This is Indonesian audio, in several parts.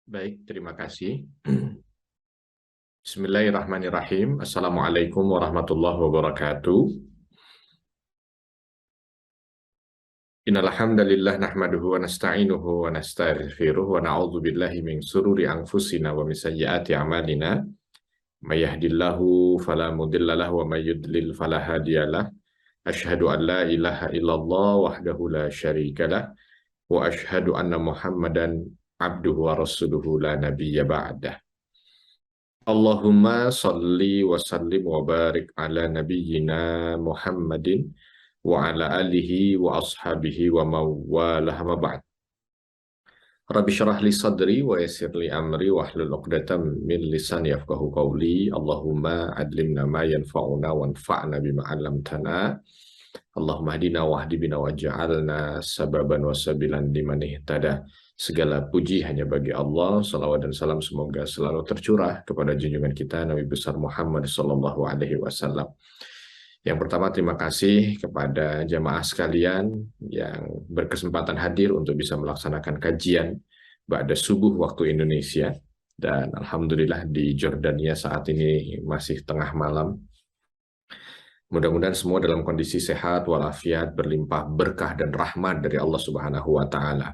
Baik, terima kasih. Bismillahirrahmanirrahim. Assalamualaikum warahmatullahi wabarakatuh. Innal hamdalillah nahmaduhu wa nasta'inuhu wa nastaghfiruh wa na'udzu billahi min sururi anfusina wa min sayyiati a'malina. May yahdihillahu fala mudilla lahu wa may yudlil fala hadiyalah. Asyhadu an la ilaha illallah wahdahu la syarika lah wa asyhadu anna Muhammadan abduhu wa rasuluhu la nabiyya ba'dah. Allahumma salli wa sallim wa barik ala nabiyyina Muhammadin wa ala alihi wa ashabihi wa mawalah ma ba'd. Rabbi syrah li sadri wa yassir li amri wa hlul 'uqdatam min lisani yafqahu qawli. Allahumma adlimna ma yanfa'una wanfa'na bima 'allamtana. Allahumma hdina wahdi bina waj'alna sababan wa sabilan liman ihtada. Segala puji hanya bagi Allah. Salawat dan salam semoga selalu tercurah kepada junjungan kita Nabi besar Muhammad sallallahu alaihi wasallam. Yang pertama, terima kasih kepada jamaah sekalian yang berkesempatan hadir untuk bisa melaksanakan kajian ba'da subuh waktu Indonesia. Dan alhamdulillah di Jordania saat ini masih tengah malam. Mudah-mudahan semua dalam kondisi sehat walafiat, berlimpah berkah dan rahmat dari Allah Subhanahu wa taala.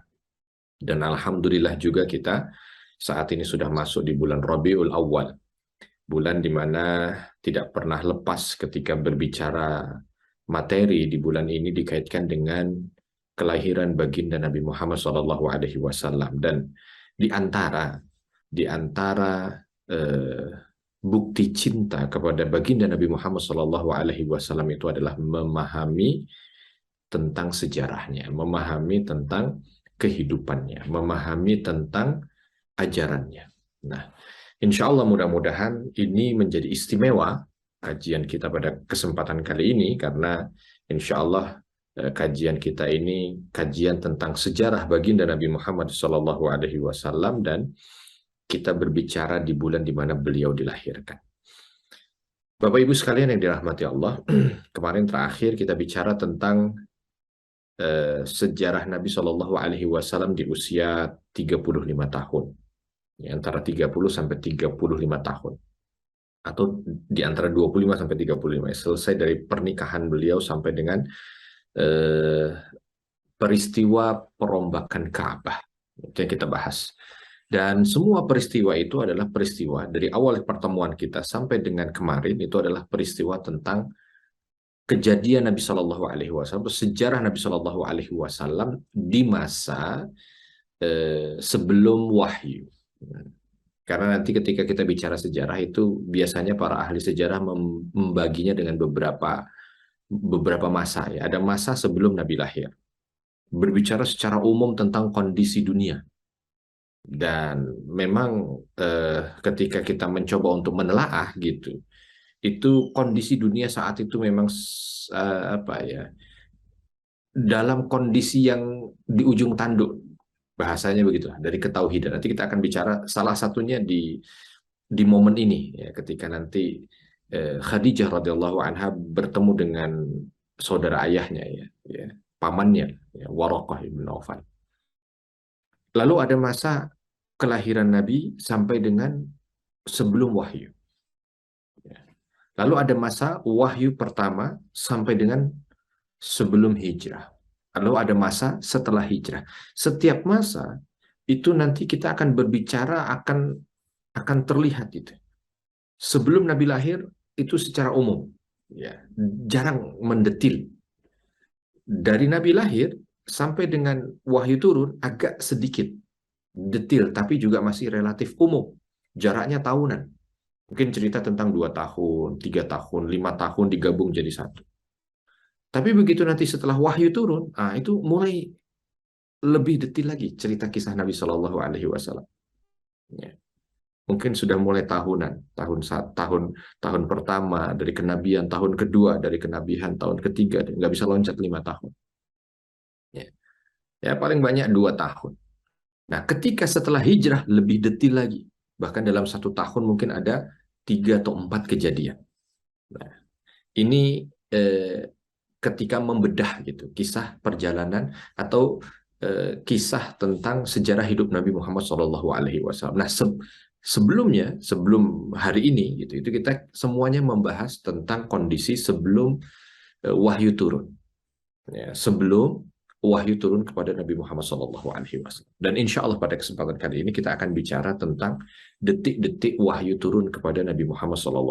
Dan alhamdulillah juga kita saat ini sudah masuk di bulan Rabiul Awal. Bulan di mana tidak pernah lepas ketika berbicara materi di bulan ini dikaitkan dengan kelahiran baginda Nabi Muhammad SAW. Dan di antara bukti cinta kepada baginda Nabi Muhammad SAW itu adalah memahami tentang sejarahnya, memahami tentang kehidupannya, memahami tentang ajarannya. Nah, insya Allah mudah-mudahan ini menjadi istimewa kajian kita pada kesempatan kali ini, karena insya Allah kajian kita ini kajian tentang sejarah baginda Nabi Muhammad SAW, dan kita berbicara di bulan di mana beliau dilahirkan. Bapak Ibu sekalian yang dirahmati Allah, kemarin terakhir kita bicara tentang sejarah Nabi Shallallahu Alaihi Wasallam di usia 35 tahun, ya, antara 30 sampai 35 tahun, atau di antara 25 sampai 35, selesai dari pernikahan beliau sampai dengan peristiwa perombakan Ka'bah yang kita bahas. Dan semua peristiwa itu adalah peristiwa dari awal pertemuan kita sampai dengan kemarin itu adalah peristiwa tentang kejadian Nabi Shallallahu Alaihi Wasallam, sejarah Nabi Shallallahu Alaihi Wasallam di masa sebelum wahyu. Karena nanti ketika kita bicara sejarah itu biasanya para ahli sejarah membaginya dengan beberapa masa. Ya. Ada masa sebelum Nabi lahir, berbicara secara umum tentang kondisi dunia. Dan memang ketika kita mencoba untuk menelaah gitu, itu kondisi dunia saat itu memang dalam kondisi yang di ujung tanduk, bahasanya begitu, dari ketauhidan. Nanti kita akan bicara salah satunya di momen ini, ya, ketika nanti Khadijah radhiyallahu anha bertemu dengan saudara ayahnya, ya, pamannya, ya, Waraqah ibn Nawfal. Lalu ada masa kelahiran Nabi sampai dengan sebelum wahyu. Lalu ada masa wahyu pertama sampai dengan sebelum hijrah. Lalu ada masa setelah hijrah. Setiap masa itu nanti kita akan berbicara akan terlihat itu. Sebelum Nabi lahir itu secara umum, ya, jarang mendetil. Dari Nabi lahir sampai dengan wahyu turun agak sedikit detil, tapi juga masih relatif umum. Jaraknya tahunan. Mungkin cerita tentang 2 tahun, 3 tahun, 5 tahun digabung jadi satu. Tapi begitu nanti setelah wahyu turun, itu mulai lebih detil lagi cerita kisah Nabi Shallallahu Alaihi Wasallam. Ya. Mungkin sudah mulai tahunan, tahun pertama dari kenabian, tahun kedua dari kenabian, tahun ketiga, nggak bisa loncat 5 tahun. Ya, paling banyak 2 tahun. Nah, ketika setelah hijrah lebih detil lagi. Bahkan dalam 1 tahun mungkin ada 3 atau 4 kejadian. Nah, ini ketika membedah gitu kisah perjalanan atau kisah tentang sejarah hidup Nabi Muhammad SAW. Nah, sebelum hari ini, gitu, itu kita semuanya membahas tentang kondisi sebelum wahyu turun. Ya, sebelum wahyu turun kepada Nabi Muhammad SAW. Dan insya Allah pada kesempatan kali ini kita akan bicara tentang detik-detik wahyu turun kepada Nabi Muhammad SAW.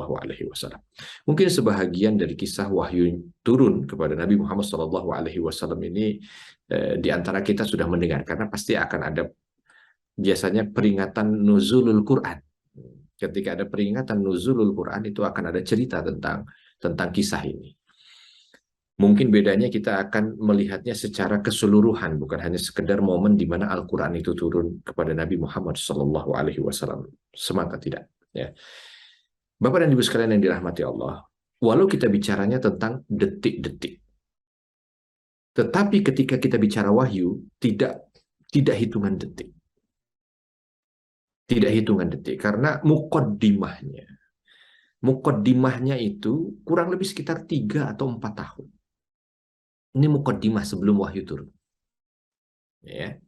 Mungkin sebahagian dari kisah wahyu turun kepada Nabi Muhammad SAW ini di antara kita sudah mendengar, karena pasti akan ada biasanya peringatan nuzulul Quran. Ketika ada peringatan nuzulul Quran, itu akan ada cerita tentang kisah ini. Mungkin bedanya kita akan melihatnya secara keseluruhan, bukan hanya sekedar momen di mana Al-Quran itu turun kepada Nabi Muhammad SAW semata, tidak. Ya. Bapak dan Ibu sekalian yang dirahmati Allah, walau kita bicaranya tentang detik-detik, tetapi ketika kita bicara wahyu, tidak hitungan detik. Tidak hitungan detik, karena muqaddimahnya itu kurang lebih sekitar 3 atau 4 tahun. Ini muqaddimah sebelum wahyu turun. Ya.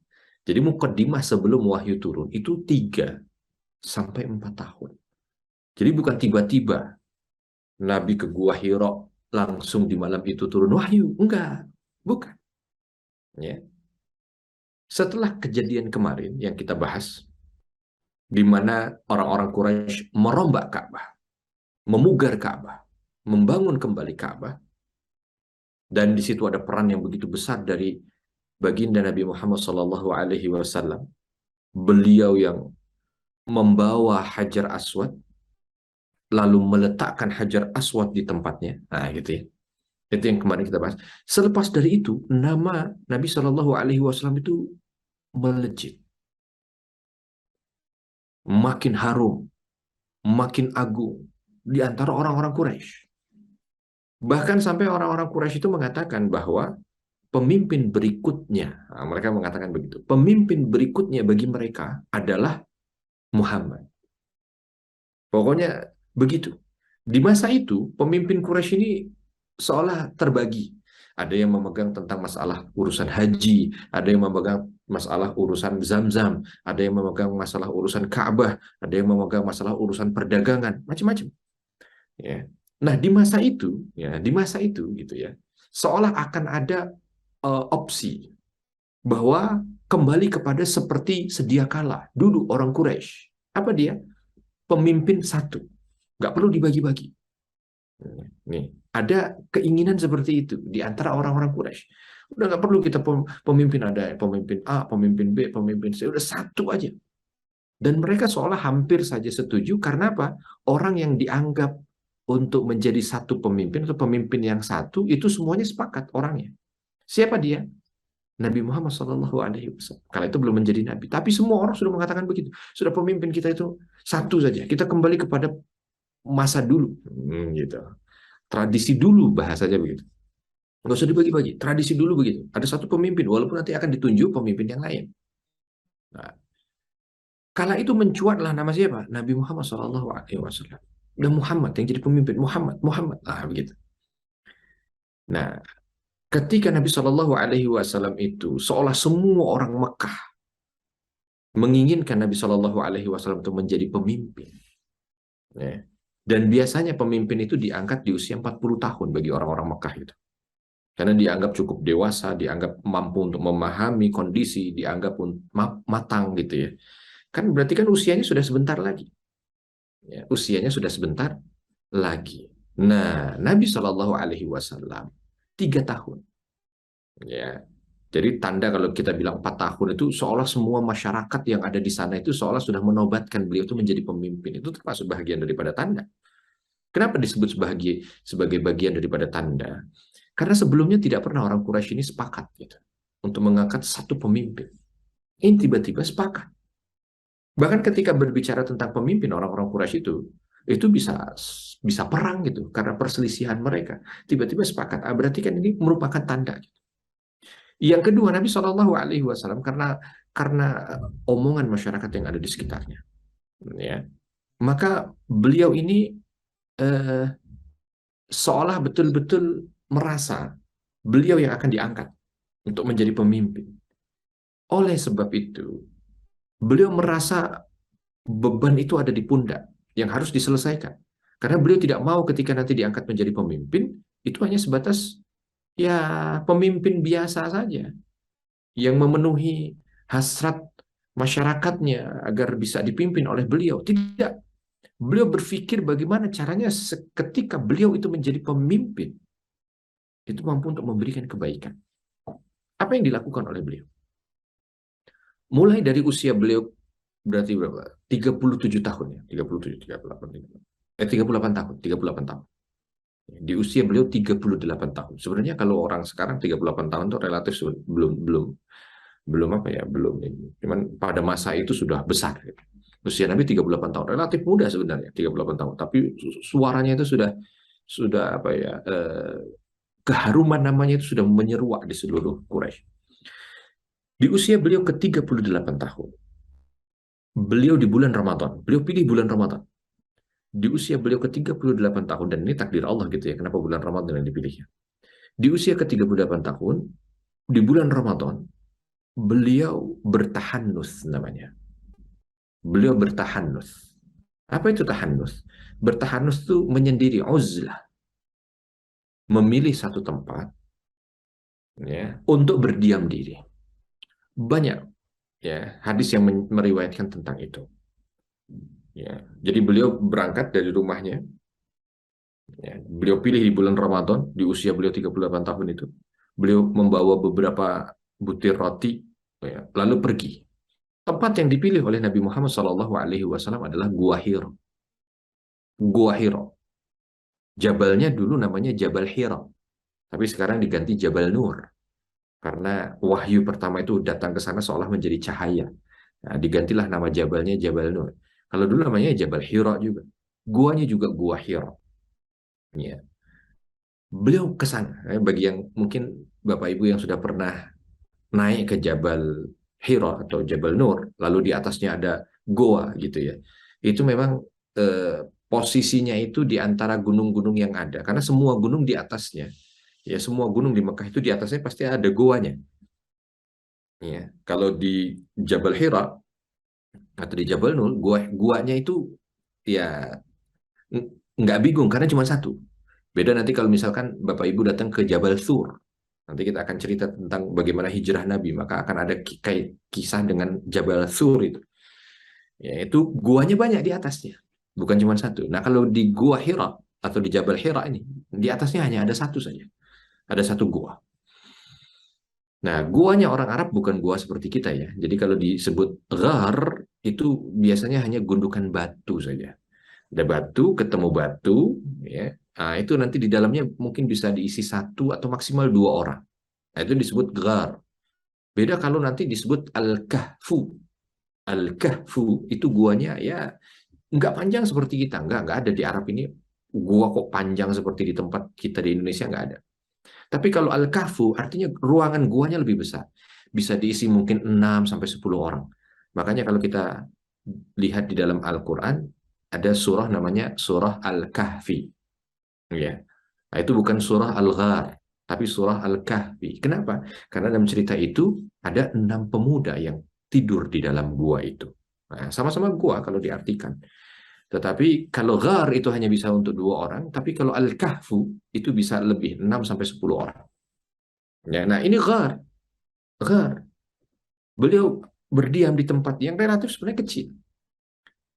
Jadi muqaddimah sebelum wahyu turun itu 3 sampai 4 tahun. Jadi bukan tiba-tiba Nabi ke Gua Hira langsung di malam itu turun wahyu. Enggak, bukan. Ya. Setelah kejadian kemarin yang kita bahas, di mana orang-orang Quraisy merombak Ka'bah, memugar Ka'bah, membangun kembali Ka'bah, dan di situ ada peran yang begitu besar dari baginda Nabi Muhammad SAW. Beliau yang membawa Hajar Aswad, lalu meletakkan Hajar Aswad di tempatnya. Nah, gitu ya. Itu yang kemarin kita bahas. Selepas dari itu, nama Nabi SAW itu melejit. Makin harum, makin agung di antara orang-orang Quraisy. Bahkan sampai orang-orang Quraisy itu mengatakan bahwa pemimpin berikutnya, nah, mereka mengatakan begitu, pemimpin berikutnya bagi mereka adalah Muhammad. Pokoknya begitu. Di masa itu, pemimpin Quraisy ini seolah terbagi. Ada yang memegang tentang masalah urusan haji, ada yang memegang masalah urusan Zam-Zam, ada yang memegang masalah urusan Ka'bah, ada yang memegang masalah urusan perdagangan, macam-macam. Ya. Nah, di masa itu gitu ya, seolah akan ada opsi bahwa kembali kepada seperti sedia kala dulu orang Quraisy. Apa dia? Pemimpin satu, nggak perlu dibagi-bagi. Nih, ada keinginan seperti itu di antara orang-orang Quraisy. Udah nggak perlu kita pemimpin, ada pemimpin A, pemimpin B, pemimpin C, udah satu aja. Dan mereka seolah hampir saja setuju, karena apa? Orang yang dianggap untuk menjadi satu pemimpin atau pemimpin yang satu itu semuanya sepakat orangnya. Siapa dia? Nabi Muhammad SAW. Kala itu belum menjadi nabi, tapi semua orang sudah mengatakan begitu. Sudah, pemimpin kita itu satu saja. Kita kembali kepada masa dulu, gitu. Tradisi dulu, bahasanya begitu. Nggak usah dibagi-bagi. Tradisi dulu begitu. Ada satu pemimpin, walaupun nanti akan ditunjuk pemimpin yang lain. Nah, kala itu mencuatlah nama siapa? Nabi Muhammad SAW. Dan Muhammad yang jadi pemimpin. Muhammad. Begitu. Nah, ketika Nabi SAW itu seolah semua orang Mekah menginginkan Nabi SAW untuk menjadi pemimpin. Ya. Dan biasanya pemimpin itu diangkat di usia 40 tahun bagi orang-orang Mekah itu. Karena dianggap cukup dewasa, dianggap mampu untuk memahami kondisi, dianggap matang gitu ya. Kan berarti kan usianya sudah sebentar lagi. Ya, usianya sudah sebentar lagi. Nah, Nabi SAW 3 tahun. Ya, jadi tanda kalau kita bilang 4 tahun itu seolah semua masyarakat yang ada di sana itu seolah sudah menobatkan beliau itu menjadi pemimpin. Itu termasuk bagian daripada tanda. Kenapa disebut sebagai bagian daripada tanda? Karena sebelumnya tidak pernah orang Quraisy ini sepakat gitu, untuk mengangkat satu pemimpin. Ini tiba-tiba sepakat. Bahkan ketika berbicara tentang pemimpin, orang-orang Quraisy itu bisa perang gitu karena perselisihan mereka. Tiba-tiba sepakat. Berarti kan ini merupakan tanda. Yang kedua, Nabi SAW karena omongan masyarakat yang ada di sekitarnya, ya, maka beliau ini eh, seolah betul-betul merasa beliau yang akan diangkat untuk menjadi pemimpin. Oleh sebab itu, beliau merasa beban itu ada di pundak yang harus diselesaikan. Karena beliau tidak mau ketika nanti diangkat menjadi pemimpin, itu hanya sebatas ya pemimpin biasa saja yang memenuhi hasrat masyarakatnya agar bisa dipimpin oleh beliau. Tidak. Beliau berpikir bagaimana caranya ketika beliau itu menjadi pemimpin, itu mampu untuk memberikan kebaikan. Apa yang dilakukan oleh beliau? Mulai dari usia beliau berarti berapa? 37 tahun ya, 37, 38, 38 tahun, 38 tahun. Di usia beliau 38 tahun. Sebenarnya kalau orang sekarang 38 tahun itu relatif belum belum belum apa ya, belum ini. Cuman pada masa itu sudah besar gitu. Usia Nabi 38 tahun, relatif muda sebenarnya 38 tahun, tapi suaranya itu sudah apa ya, keharuman namanya itu sudah menyeruak di seluruh Quraisy. Di usia beliau ke-38 tahun, beliau di bulan Ramadan, beliau pilih bulan Ramadan. Di usia beliau ke-38 tahun, dan ini takdir Allah gitu ya, kenapa bulan Ramadan yang dipilihnya. Di usia ke-38 tahun, di bulan Ramadan, beliau bertahanus namanya. Beliau bertahanus. Apa itu tahanus? Bertahanus itu menyendiri, uzlah. Memilih satu tempat ya untuk berdiam diri. Banyak ya hadis yang meriwayatkan tentang itu. Ya, jadi beliau berangkat dari rumahnya. Ya, beliau pilih di bulan Ramadan di usia beliau 38 tahun itu. Beliau membawa beberapa butir roti, ya, lalu pergi. Tempat yang dipilih oleh Nabi Muhammad SAW adalah Gua Hiro. Gua Hiro. Jabalnya dulu namanya Jabal Hiro, tapi sekarang diganti Jabal Nur. Karena wahyu pertama itu datang ke sana seolah menjadi cahaya. Nah, digantilah nama jabalnya Jabal Nur. Kalau dulu namanya Jabal Hiro juga. Guanya juga Gua Hiro. Ya. Beliau ke sana. Bagi yang mungkin Bapak Ibu yang sudah pernah naik ke Jabal Hiro atau Jabal Nur, lalu di atasnya ada goa gitu ya. Itu memang posisinya itu di antara gunung-gunung yang ada. Karena semua gunung di atasnya, ya semua gunung di Mekah itu di atasnya pasti ada goanya. Ya, kalau di Jabal Hira atau di Jabal Nur, guanya itu ya nggak bingung karena cuma satu. Beda nanti kalau misalkan Bapak Ibu datang ke Jabal Sur, nanti kita akan cerita tentang bagaimana hijrah Nabi, maka akan ada kisah dengan Jabal Sur itu. Ya, itu guanya banyak di atasnya, bukan cuma satu. Nah, kalau di Gua Hira atau di Jabal Hira ini, di atasnya hanya ada satu saja. Ada satu gua. Nah, guanya orang Arab bukan gua seperti kita ya. Jadi kalau disebut ghar, itu biasanya hanya gundukan batu saja. Ada batu, ketemu batu, ya. Nah, itu nanti di dalamnya mungkin bisa diisi satu atau maksimal dua orang. Nah, itu disebut ghar. Beda kalau nanti disebut al-kahfu. Al-kahfu itu guanya ya nggak panjang seperti kita. Nggak ada di Arab ini gua kok panjang seperti di tempat kita di Indonesia, nggak ada. Tapi kalau al-kahfu artinya ruangan guanya lebih besar. Bisa diisi mungkin 6 sampai 10 orang. Makanya kalau kita lihat di dalam Al-Qur'an ada surah namanya surah Al-Kahfi, ya. Nah, itu bukan surah Al-Ghar, tapi surah Al-Kahfi. Kenapa? Karena dalam cerita itu ada 6 pemuda yang tidur di dalam gua itu. Nah, sama-sama gua kalau diartikan. Tetapi kalau ghar itu hanya bisa untuk 2 orang, tapi kalau al-kahfu itu bisa lebih 6 sampai 10 orang. Ya, nah ini ghar, ghar. Beliau berdiam di tempat yang relatif sebenarnya kecil.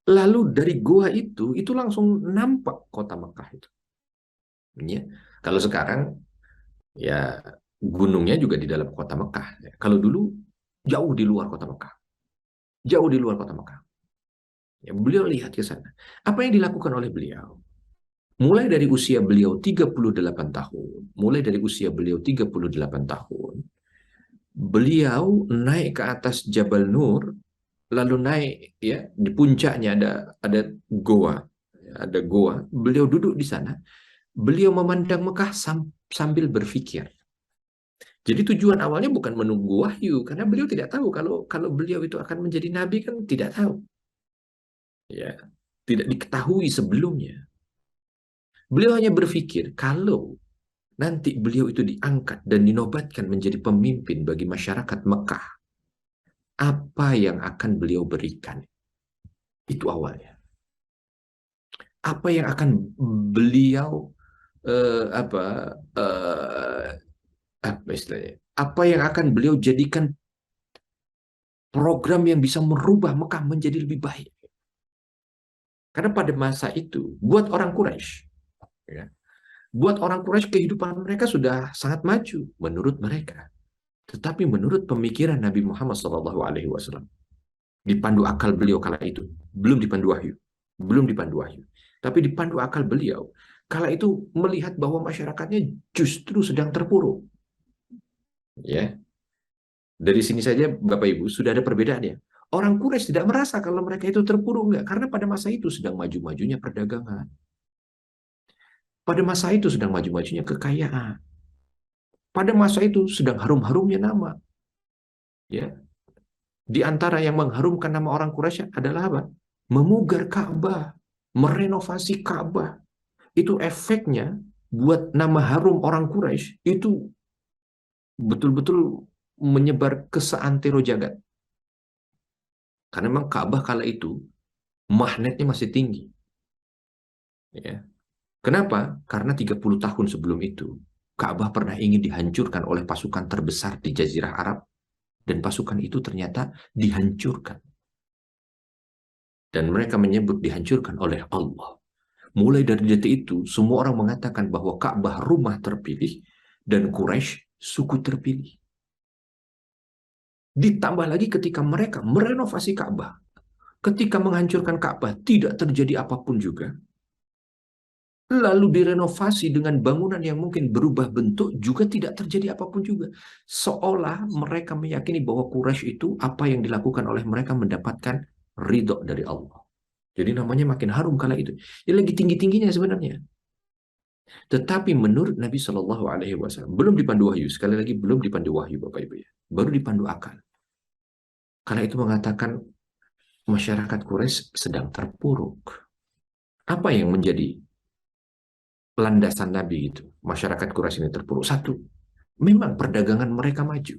Lalu dari gua itu langsung nampak kota Mekah itu. Ya. Kalau sekarang ya gunungnya juga di dalam kota Mekah. Ya. Kalau dulu jauh di luar kota Mekah, jauh di luar kota Mekah. Ya, beliau lihat ke sana. Apa yang dilakukan oleh beliau? Mulai dari usia beliau 38 tahun, mulai dari usia beliau 38 tahun, beliau naik ke atas Jabal Nur, lalu naik ya di puncaknya ada goa, ada goa. Beliau duduk di sana, beliau memandang Mekah sambil berpikir. Jadi tujuan awalnya bukan menunggu wahyu, karena beliau tidak tahu kalau kalau beliau itu akan menjadi nabi, kan tidak tahu, ya tidak diketahui sebelumnya. Beliau hanya berpikir kalau nanti beliau itu diangkat dan dinobatkan menjadi pemimpin bagi masyarakat Mekah. apa yang akan beliau berikan. Itu awalnya. Apa yang akan beliau apa apa istilahnya? Apa yang akan beliau jadikan program yang bisa merubah Mekah menjadi lebih baik. Karena pada masa itu, buat orang Quraisy, ya, buat orang Quraisy kehidupan mereka sudah sangat maju menurut mereka. Tetapi menurut pemikiran Nabi Muhammad SAW, dipandu akal beliau kala itu, belum dipandu wahyu, belum dipandu wahyu, tapi dipandu akal beliau kala itu melihat bahwa masyarakatnya justru sedang terpuruk. Ya, dari sini saja Bapak Ibu sudah ada perbedaannya. Orang Quraisy tidak merasa kalau mereka itu terpuruk, enggak, karena pada masa itu sedang maju-majunya perdagangan. Pada masa itu sedang maju-majunya kekayaan. Pada masa itu sedang harum-harumnya nama. Ya, di antara yang mengharumkan nama orang Quraisy adalah apa? Memugar Ka'bah, merenovasi Ka'bah. Itu efeknya buat nama harum orang Quraisy itu betul-betul menyebar ke seantero jagat. Karena memang Ka'bah kala itu magnetnya masih tinggi. Ya. Kenapa? Karena 30 tahun sebelum itu, Ka'bah pernah ingin dihancurkan oleh pasukan terbesar di Jazirah Arab, dan pasukan itu ternyata dihancurkan. Dan mereka menyebut dihancurkan oleh Allah. Mulai dari detik itu, semua orang mengatakan bahwa Ka'bah rumah terpilih dan Quraisy suku terpilih. Ditambah lagi ketika mereka merenovasi Ka'bah, ketika menghancurkan Ka'bah tidak terjadi apapun juga, lalu direnovasi dengan bangunan yang mungkin berubah bentuk juga tidak terjadi apapun juga. Seolah mereka meyakini bahwa Quraisy itu apa yang dilakukan oleh mereka mendapatkan ridho dari Allah. Jadi namanya makin harum kala itu. Dia lagi tinggi-tingginya sebenarnya. Tetapi menurut Nabi Shallallahu Alaihi Wasallam belum dipandu wahyu. Sekali lagi belum dipandu wahyu Bapak Ibu ya. Baru dipandu akal. Karena itu mengatakan masyarakat Quraisy sedang terpuruk. Apa yang menjadi landasan Nabi itu? Masyarakat Quraisy ini terpuruk. Satu, memang perdagangan mereka maju.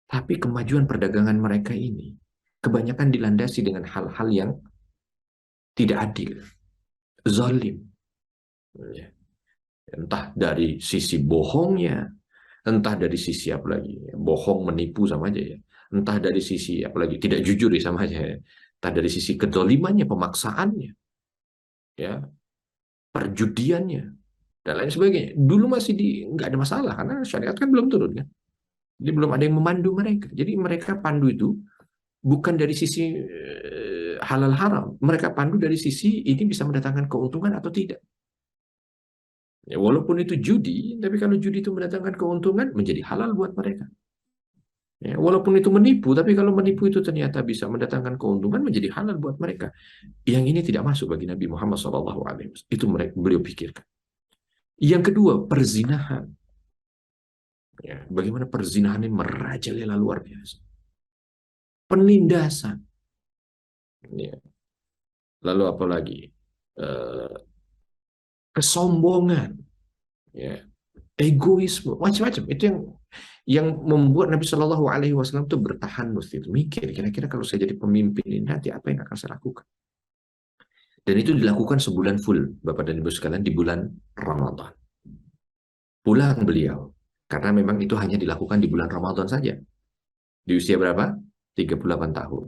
Tapi kemajuan perdagangan mereka ini kebanyakan dilandasi dengan hal-hal yang tidak adil, zalim. Ya. Entah dari sisi bohongnya, entah dari sisi apa lagi, bohong menipu sama aja ya, entah dari sisi apa lagi, tidak jujur ya sama aja ya, entah dari sisi kedolimannya, pemaksaannya, ya, perjudiannya, dan lain sebagainya. Dulu masih nggak ada masalah karena syariat kan belum turun kan, jadi belum ada yang memandu mereka. Jadi mereka pandu itu bukan dari sisi halal haram, mereka pandu dari sisi ini bisa mendatangkan keuntungan atau tidak. Ya, walaupun itu judi, tapi kalau judi itu mendatangkan keuntungan, menjadi halal buat mereka. Ya, walaupun itu menipu, tapi kalau menipu itu ternyata bisa mendatangkan keuntungan, menjadi halal buat mereka. Yang ini tidak masuk bagi Nabi Muhammad SAW. Itu mereka, beliau pikirkan. Yang kedua, perzinahan. Ya, bagaimana perzinahan ini merajalela luar biasa. Penindasan. Ya. Lalu apa lagi? Eh, Kesombongan. Ya. Egoisme. Macam-macam. Itu yang membuat Nabi Shallallahu Alaihi Wasallam itu bertahan mesti itu mikir kira-kira kalau saya jadi pemimpin ini nanti apa yang akan saya lakukan. Dan itu dilakukan sebulan full, Bapak dan Ibu sekalian, di bulan Ramadan. Pulang beliau, karena memang itu hanya dilakukan di bulan Ramadan saja. Di usia berapa? 38 tahun.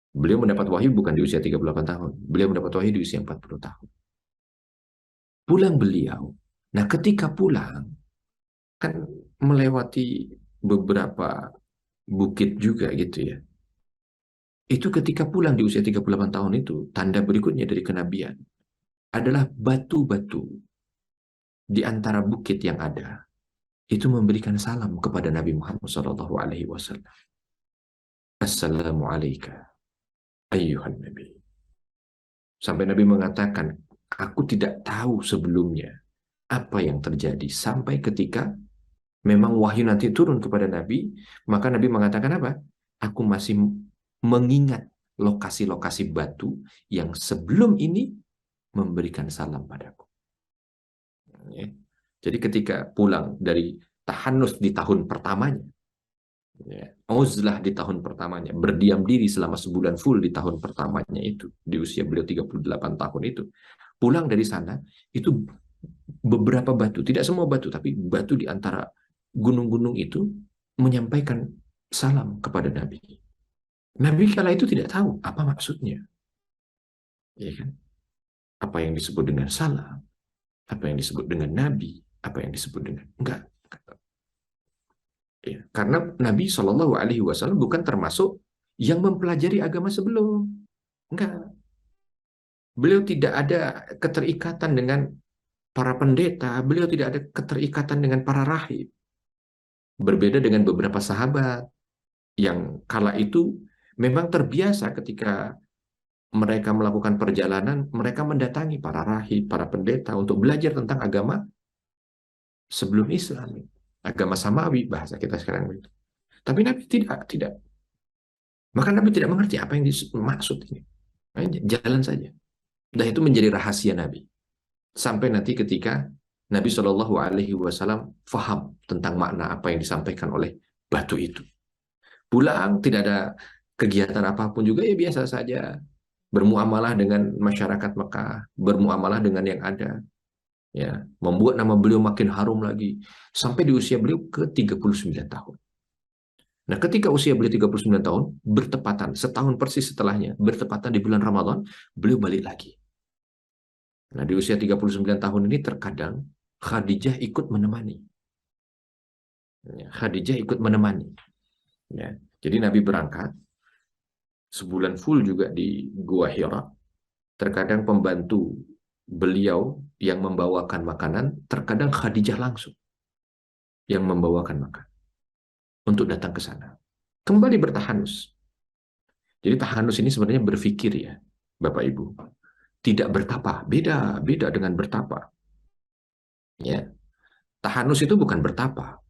Beliau mendapat wahyu bukan di usia 38 tahun. Beliau mendapat wahyu di usia 40 tahun. Pulang beliau. Nah, ketika pulang, kan melewati beberapa bukit juga gitu ya. Itu ketika pulang di usia 38 tahun itu, tanda berikutnya dari kenabian adalah batu-batu di antara bukit yang ada itu memberikan salam kepada Nabi Muhammad SAW. Assalamualaikum ayyuhan Nabi. Sampai Nabi mengatakan, aku tidak tahu sebelumnya apa yang terjadi sampai ketika memang wahyu nanti turun kepada Nabi, maka Nabi mengatakan apa? Aku masih mengingat lokasi-lokasi batu yang sebelum ini memberikan salam padaku. Ya. Jadi ketika pulang dari tahanus di tahun pertamanya, Ya. Uzlah di tahun pertamanya, berdiam diri selama sebulan full di tahun pertamanya itu, di usia beliau 38 tahun itu. Pulang dari sana, itu beberapa batu, tidak semua batu, tapi batu di antara gunung-gunung itu menyampaikan salam kepada Nabi. Nabi kala itu tidak tahu apa maksudnya, ya kan? Apa yang disebut dengan salam, apa yang disebut dengan Nabi, apa yang disebut dengan enggak. Ya, karena Nabi Shallallahu Alaihi Wasallam bukan termasuk yang mempelajari agama sebelum, enggak. Beliau tidak ada keterikatan dengan para pendeta, beliau tidak ada keterikatan dengan para rahib. Berbeda dengan beberapa sahabat yang kala itu memang terbiasa ketika mereka melakukan perjalanan, mereka mendatangi para rahib, para pendeta untuk belajar tentang agama sebelum Islam. Agama Samawi, bahasa kita sekarang itu. Tapi Nabi tidak. Maka Nabi tidak mengerti apa yang dimaksud ini. Jalan saja. Dan itu menjadi rahasia Nabi. Sampai nanti ketika Nabi Shallallahu Alaihi Wasallam faham tentang makna apa yang disampaikan oleh batu itu. Pulang tidak ada kegiatan apapun juga, ya biasa saja. Bermuamalah dengan masyarakat Mekah, bermuamalah dengan yang ada, ya, membuat nama beliau makin harum lagi sampai di usia beliau ke 39 tahun. Nah, ketika usia beliau 39 tahun, bertepatan setahun persis setelahnya, bertepatan di bulan Ramadan, beliau balik lagi. Nah, di usia 39 tahun ini terkadang Khadijah ikut menemani. Ya, Khadijah ikut menemani. Ya. Jadi Nabi berangkat sebulan full juga di Gua Hira. Terkadang pembantu beliau yang membawakan makanan, terkadang Khadijah langsung yang membawakan makan untuk datang ke sana. Kembali bertahanus. Jadi tahanus ini sebenarnya berpikir ya, Bapak Ibu. Tidak bertapa, beda dengan bertapa. Ya, tahanus itu bukan bertapa,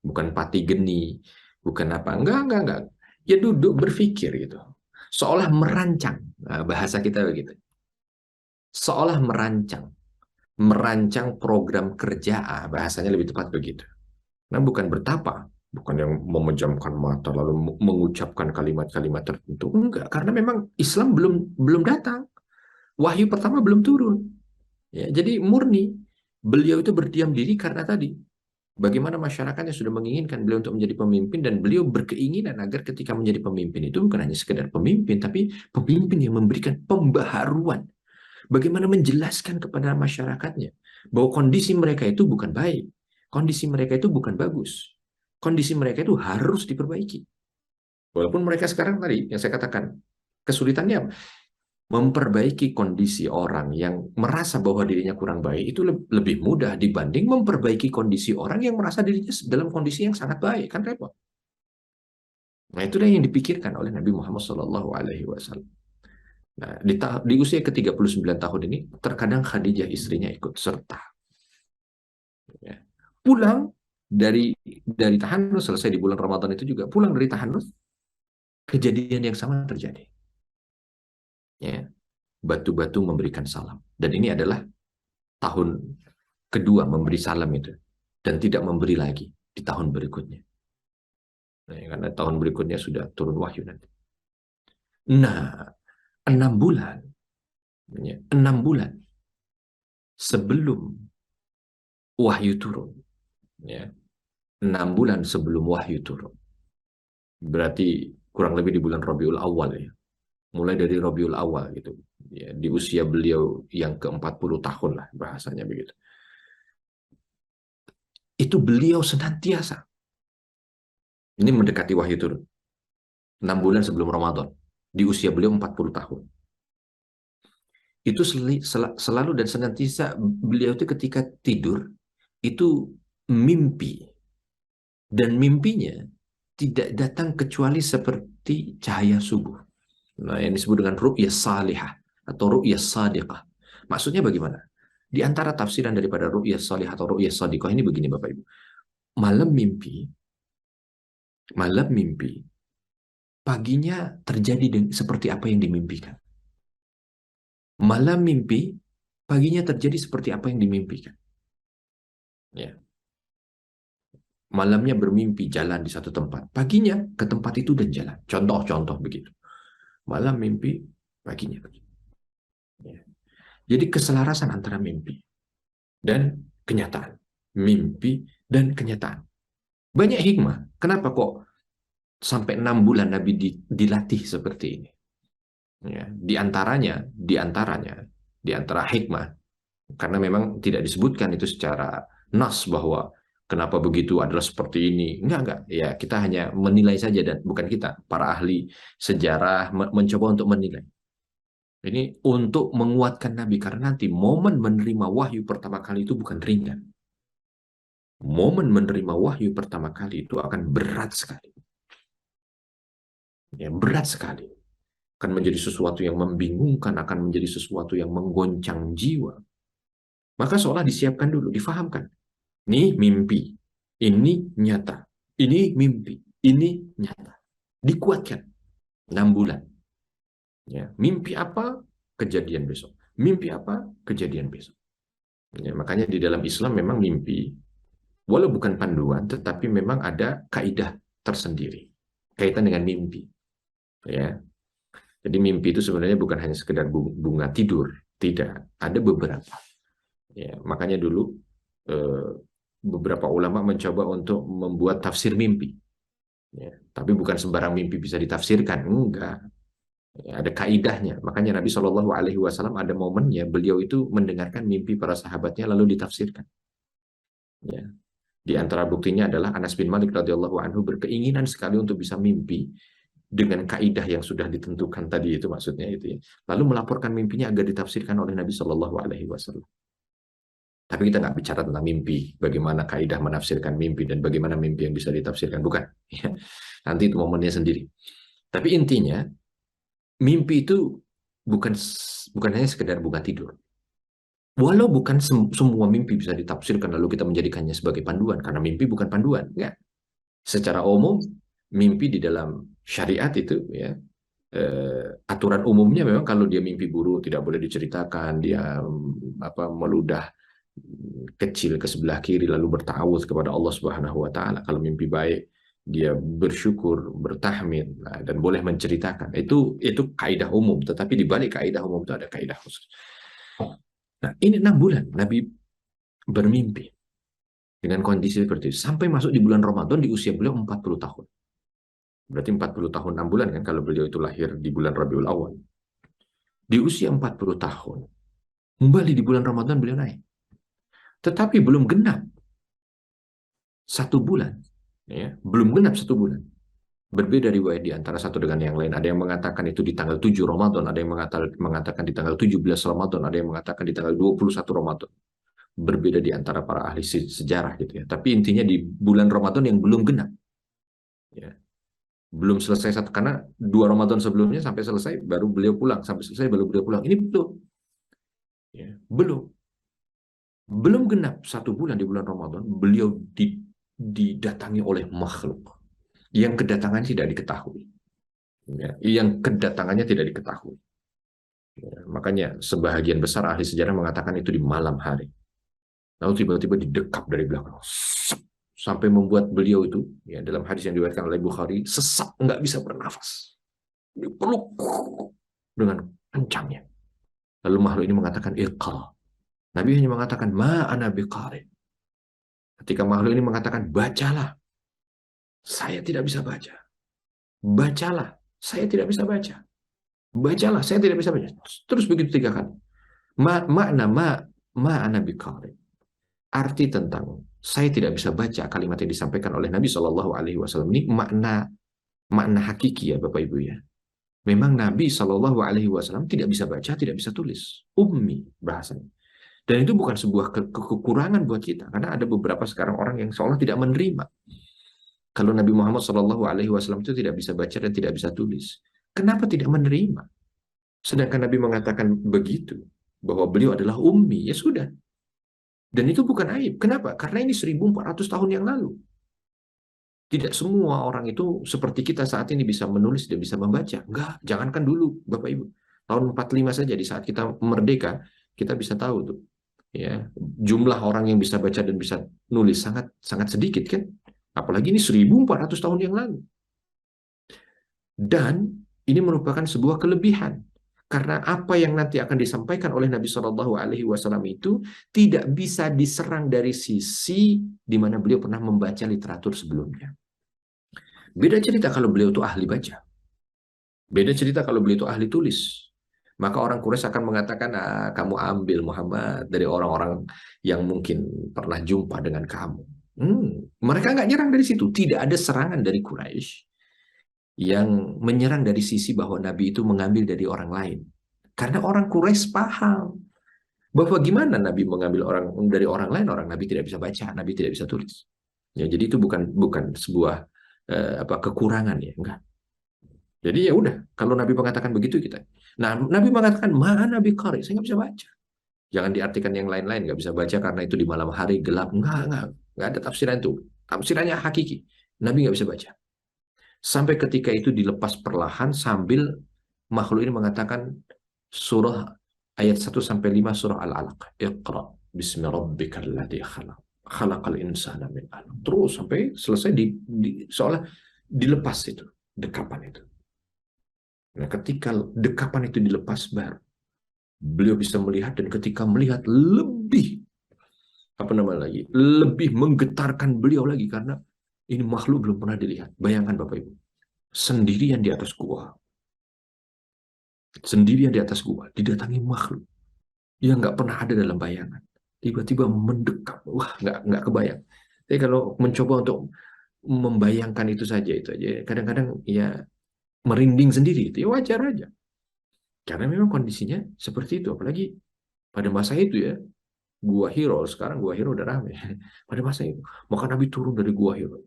bukan pati geni, bukan apa, enggak. Ya duduk berpikir gitu. Seolah merancang, nah, bahasa kita begitu. Seolah merancang program kerja, bahasanya lebih tepat begitu. Nah, bukan bertapa, bukan yang memejamkan mata lalu mengucapkan kalimat-kalimat tertentu. Enggak, karena memang Islam belum datang. Wahyu pertama belum turun. Ya, jadi murni beliau itu berdiam diri karena tadi bagaimana masyarakatnya sudah menginginkan beliau untuk menjadi pemimpin dan beliau berkeinginan agar ketika menjadi pemimpin itu bukan hanya sekedar pemimpin tapi pemimpin yang memberikan pembaharuan. Bagaimana menjelaskan kepada masyarakatnya bahwa kondisi mereka itu bukan baik, kondisi mereka itu bukan bagus, kondisi mereka itu harus diperbaiki. Walaupun mereka sekarang tadi yang saya katakan kesulitannya memperbaiki kondisi orang yang merasa bahwa dirinya kurang baik itu lebih mudah dibanding memperbaiki kondisi orang yang merasa dirinya dalam kondisi yang sangat baik, kan repot. Nah, itulah yang dipikirkan oleh Nabi Muhammad SAW. Nah, di usia ke-39 tahun ini, terkadang Khadijah istrinya ikut serta. Ya. Pulang dari Tahanus, selesai di bulan Ramadan itu juga, pulang dari Tahanus, kejadian yang sama terjadi. Ya. Batu-batu memberikan salam. Dan ini adalah tahun kedua memberi salam itu. Dan tidak memberi lagi di tahun berikutnya. Nah, karena tahun berikutnya sudah turun wahyu nanti. Nah, 6 bulan. Ya, 6 bulan sebelum wahyu turun. Ya, 6 bulan sebelum wahyu turun. Berarti kurang lebih di bulan Rabiul Awal ya. Mulai dari Rabiul Awal gitu. Ya, di usia beliau yang ke-40 tahun lah bahasanya begitu. Itu beliau senantiasa. Ini mendekati wahyu turun. 6 bulan sebelum Ramadan. Di usia beliau 40 tahun. Itu selalu dan senantiasa beliau itu ketika tidur, itu mimpi. Dan mimpinya tidak datang kecuali seperti cahaya subuh. Nah, yang disebut dengan ru'yah salihah atau ru'yah sadiqah. Maksudnya bagaimana? Di antara tafsiran daripada ru'yah salihah atau ru'yah sadiqah ini begini Bapak Ibu. Malam mimpi, malam mimpi, paginya terjadi seperti apa yang dimimpikan. Malam mimpi, paginya terjadi seperti apa yang dimimpikan. Ya. Malamnya bermimpi jalan di satu tempat. Paginya ke tempat itu dan jalan. Contoh-contoh begitu. Malam mimpi, paginya begitu. Ya. Jadi keselarasan antara mimpi dan kenyataan. Mimpi dan kenyataan. Banyak hikmah. Kenapa kok sampai 6 bulan Nabi dilatih seperti ini? Ya, di antara hikmah, karena memang tidak disebutkan itu secara nas bahwa kenapa begitu adalah seperti ini. Enggak. Ya, kita hanya menilai saja dan bukan kita, para ahli sejarah mencoba untuk menilai. Ini untuk menguatkan Nabi karena nanti momen menerima wahyu pertama kali itu bukan ringan. Momen menerima wahyu pertama kali itu akan berat sekali. Ya, berat sekali. Akan menjadi sesuatu yang membingungkan, akan menjadi sesuatu yang menggoncang jiwa. Maka seolah disiapkan dulu, difahamkan. Ini mimpi, ini nyata. Ini mimpi, ini nyata. Dikuatkan 6 bulan. Ya, mimpi apa? Kejadian besok. Mimpi apa? Kejadian besok. Ya, makanya di dalam Islam memang mimpi, walau bukan panduan, tetapi memang ada kaidah tersendiri kaitan dengan mimpi. Ya, jadi mimpi itu sebenarnya bukan hanya sekedar bunga tidur, tidak. Ada beberapa. Ya, makanya dulu beberapa ulama mencoba untuk membuat tafsir mimpi. Ya, tapi bukan sembarang mimpi bisa ditafsirkan, enggak. Ya, ada kaidahnya. Makanya Nabi Shallallahu Alaihi Wasallam ada momennya beliau itu mendengarkan mimpi para sahabatnya lalu ditafsirkan. Ya. Di antara buktinya adalah Anas bin Malik radhiyallahu anhu berkeinginan sekali untuk bisa mimpi dengan kaidah yang sudah ditentukan tadi itu maksudnya itu ya. Lalu melaporkan mimpinya agar ditafsirkan oleh Nabi Shallallahu Alaihi Wasallam. Tapi kita nggak bicara tentang mimpi, bagaimana kaidah menafsirkan mimpi dan bagaimana mimpi yang bisa ditafsirkan, bukan. Ya. Nanti itu momennya sendiri. Tapi intinya mimpi itu bukan bukan hanya sekedar bunga tidur. Walau bukan semua mimpi bisa ditafsirkan lalu kita menjadikannya sebagai panduan, karena mimpi bukan panduan, enggak. Secara umum, mimpi di dalam syariat itu ya aturan umumnya memang kalau dia mimpi buruk tidak boleh diceritakan, dia meludah kecil ke sebelah kiri lalu bertawuz kepada Allah Subhanahu wa taala. Kalau mimpi baik dia bersyukur, bertahmid dan boleh menceritakan. Itu kaidah umum, tetapi di balik kaidah umum itu ada kaidah khusus. Nah, ini 6 bulan Nabi bermimpi dengan kondisi seperti itu sampai masuk di bulan Ramadan di usia beliau 40 tahun. Berarti 40 tahun 6 bulan kan kalau beliau itu lahir di bulan Rabiul Awal. Di usia 40 tahun, kembali di bulan Ramadan beliau naik. Tetapi belum genap 1 bulan. Ya, belum genap 1 bulan. Berbeda riwayat di antara satu dengan yang lain. Ada yang mengatakan itu di tanggal 7 Ramadan, ada yang mengatakan di tanggal 17 Ramadan, ada yang mengatakan di tanggal 21 Ramadan. Berbeda di antara para ahli sejarah gitu ya. Tapi intinya di bulan Ramadan yang belum genap. Ya. Belum selesai satu, karena 2 Ramadan sebelumnya sampai selesai baru beliau pulang, sampai selesai baru beliau pulang. Ini belum. Ya, belum genap 1 bulan di bulan Ramadan, beliau didatangi oleh makhluk yang kedatangannya tidak diketahui. Ya, yang kedatangannya tidak diketahui. Ya, makanya sebahagian besar ahli sejarah mengatakan itu di malam hari. Lalu tiba-tiba didekap dari belakang. Sampai membuat beliau itu, ya, dalam hadis yang diriwayatkan oleh Bukhari, sesak, nggak bisa bernafas. Dipeluk dengan kencangnya. Lalu makhluk ini mengatakan, Iqra. Nabi hanya mengatakan, Ma ana biqari. Ketika makhluk ini mengatakan, bacalah. Saya tidak bisa baca. Bacalah. Saya tidak bisa baca. Bacalah. Saya tidak bisa baca. Terus begitu 3 kali. Makna ma ana biqari. Arti tentang saya tidak bisa baca kalimat yang disampaikan oleh Nabi Shallallahu Alaihi Wasallam ini makna hakiki ya Bapak Ibu ya. Memang Nabi Shallallahu Alaihi Wasallam tidak bisa baca, tidak bisa tulis, ummi bahasanya. Dan itu bukan sebuah kekurangan buat kita, karena ada beberapa sekarang orang yang seolah tidak menerima kalau Nabi Muhammad Shallallahu Alaihi Wasallam itu tidak bisa baca dan tidak bisa tulis. Kenapa tidak menerima? Sedangkan Nabi mengatakan begitu, bahwa beliau adalah ummi, ya sudah. Dan itu bukan aib. Kenapa? Karena ini 1400 tahun yang lalu. Tidak semua orang itu seperti kita saat ini bisa menulis dan bisa membaca. Enggak, jangankan dulu Bapak Ibu. Tahun 45 saja di saat kita merdeka, kita bisa tahu tuh. Ya, jumlah orang yang bisa baca dan bisa nulis sangat sangat sedikit kan? Apalagi ini 1400 tahun yang lalu. Dan ini merupakan sebuah kelebihan. Karena apa yang nanti akan disampaikan oleh Nabi Shallallahu Alaihi Wasallam itu tidak bisa diserang dari sisi di mana beliau pernah membaca literatur sebelumnya. Beda cerita kalau beliau itu ahli baca. Beda cerita kalau beliau itu ahli tulis. Maka orang Quraisy akan mengatakan, ah, kamu ambil Muhammad dari orang-orang yang mungkin pernah jumpa dengan kamu. Mereka nggak nyerang dari situ. Tidak ada serangan dari Quraisy yang menyerang dari sisi bahwa Nabi itu mengambil dari orang lain. Karena orang Quraisy paham bahwa gimana Nabi mengambil orang dari orang lain, orang Nabi tidak bisa baca, Nabi tidak bisa tulis. Ya, jadi itu bukan sebuah kekurangan ya, enggak. Jadi ya udah, kalau Nabi mengatakan begitu kita. Nah, Nabi mengatakan mana Nabi qari, saya nggak bisa baca. Jangan diartikan yang lain-lain nggak bisa baca karena itu di malam hari gelap. Enggak ada tafsiran itu. Tafsirannya hakiki. Nabi nggak bisa baca. Sampai ketika itu dilepas perlahan sambil makhluk ini mengatakan surah ayat 1 sampai 5 surah Al-Alaq. Iqra bismi rabbikal ladzi khalaq. Khalaqal insana min 'alaq. Terus sampai selesai seolah dilepas itu, dekapan itu. Nah, ketika dekapan itu dilepas baru beliau bisa melihat, dan ketika melihat lebih lebih menggetarkan beliau lagi karena ini makhluk belum pernah dilihat. Bayangkan Bapak Ibu, sendirian di atas gua, didatangi makhluk yang nggak pernah ada dalam bayangan, tiba-tiba mendekat, wah nggak kebayang. Jadi kalau mencoba untuk membayangkan itu saja, itu aja kadang-kadang ya merinding sendiri, itu ya wajar aja. Karena memang kondisinya seperti itu, apalagi pada masa itu ya, Gua Hiro, sekarang Gua Hiro udah rame. Pada masa itu, maka Nabi turun dari Gua Hiro.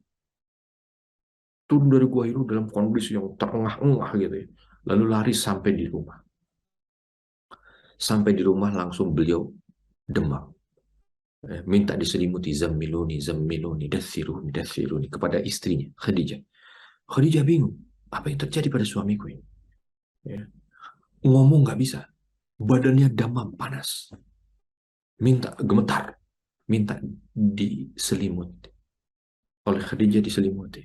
Turun dari Gua Hiro dalam kondisi yang terengah-engah gitu ya. Lalu lari sampai di rumah. Sampai di rumah langsung beliau demam. Minta diselimuti, zammiluni, zammiluni, dathiruni, dathiruni, kepada istrinya, Khadijah. Khadijah bingung, apa yang terjadi pada suamiku ini? Ya. Ngomong nggak bisa, badannya demam, panas. Minta gemetar, minta diselimuti. Oleh Khadijah diselimuti.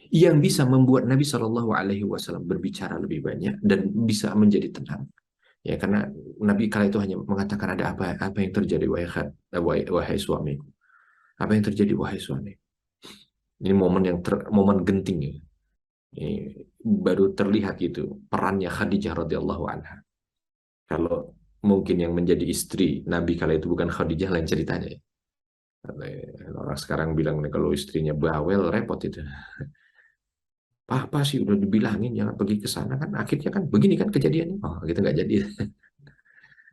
Yang bisa membuat Nabi Shallallahu Alaihi Wasallam berbicara lebih banyak dan bisa menjadi tenang. Ya, karena Nabi kala itu hanya mengatakan ada apa yang terjadi wahai suamiku. Apa yang terjadi wahai suami? Ini momen genting ya. Ini baru terlihat gitu perannya Khadijah radhiyallahu anha. Kalau mungkin yang menjadi istri Nabi kala itu bukan Khadijah, lain ceritanya ya. Orang sekarang bilang kalau istrinya bawel repot itu. Apa sih udah dibilangin jangan pergi ke sana, kan akhirnya kan begini kan kejadiannya. Oh, gitu nggak jadi.